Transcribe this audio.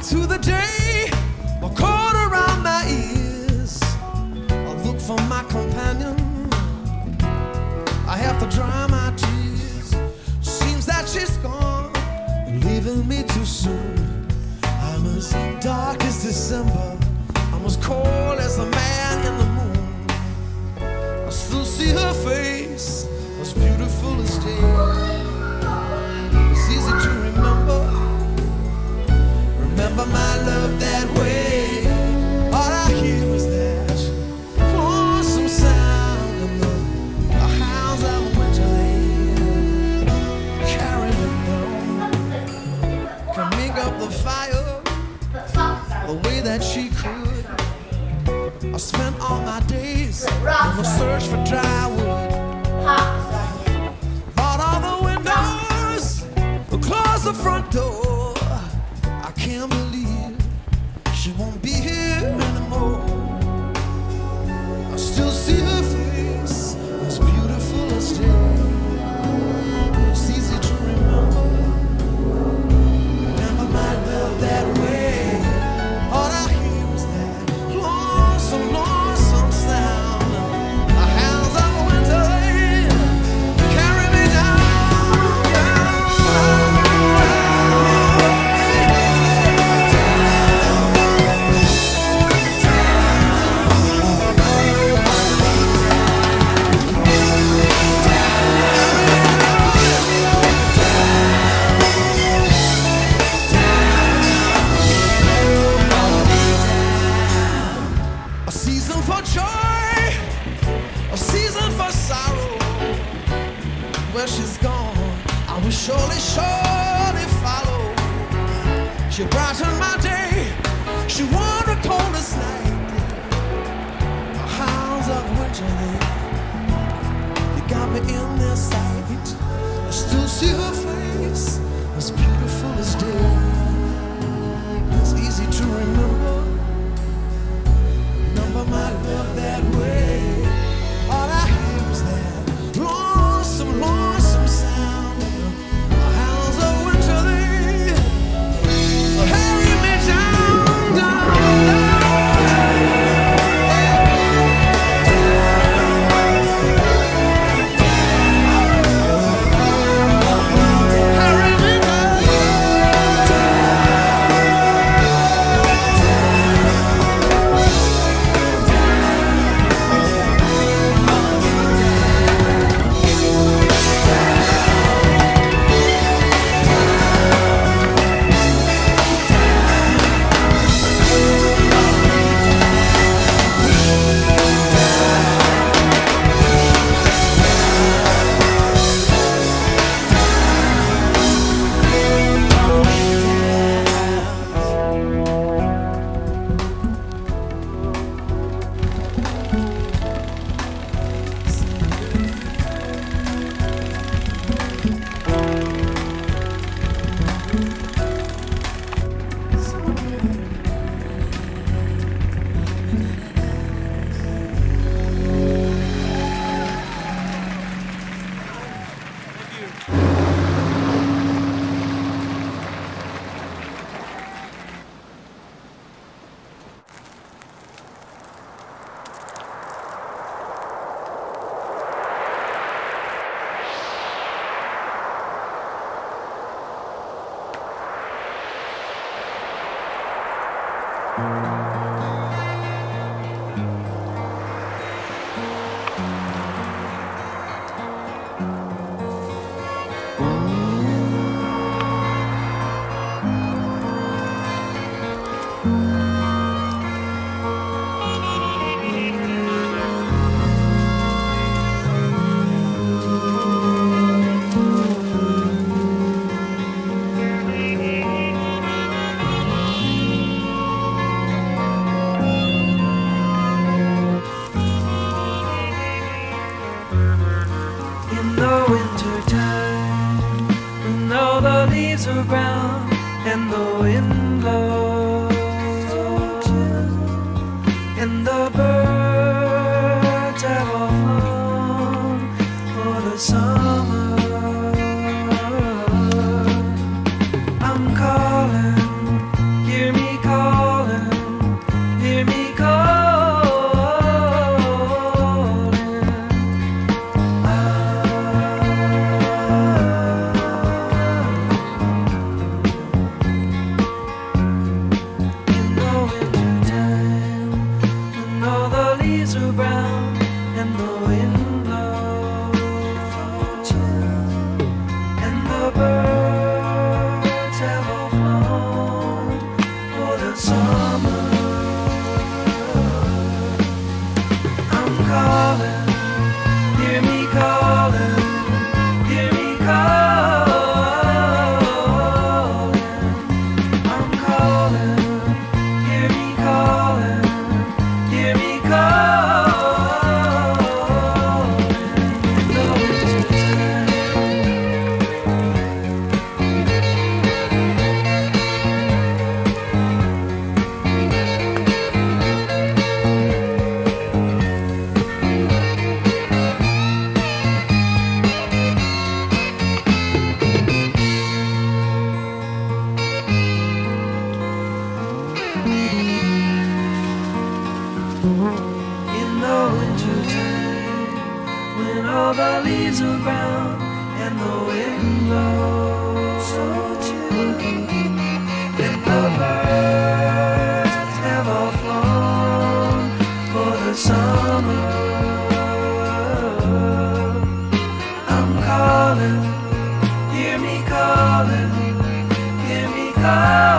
to the day, a cord around my ears. I look for my companion, I have to dry my tears. Seems that she's gone, leaving me too soon. I'm as dark as December, I'm as cold as the man in the moon. I still see her face, as beautiful as day. It's easy to remember, remember my love that way. All I hear is that lonesome sound and the hounds of Winterland carry me down. Can make up the fire the way that she could. I spent all my days in the search for dry wood. Bought all the windows, closed the front door. I can't believe she won't be here anymore. I still see her face, as beautiful as day. It's easy to remember, remember my love that way. All I hear is that lonesome, lonesome sound. The hounds of Winterland carry me a season for joy, a season for sorrow. Where she's gone, I will surely, surely follow. She brightened my day, she warmed the coldest night. The hounds of Winterland, they got me in their sight. I still see her face, as beautiful as day. It's easy to remember, remember my love that way. All I hear is that lonesome, lonesome sound. The hounds of Winterland carry me down, down, carry me down. Hear me love.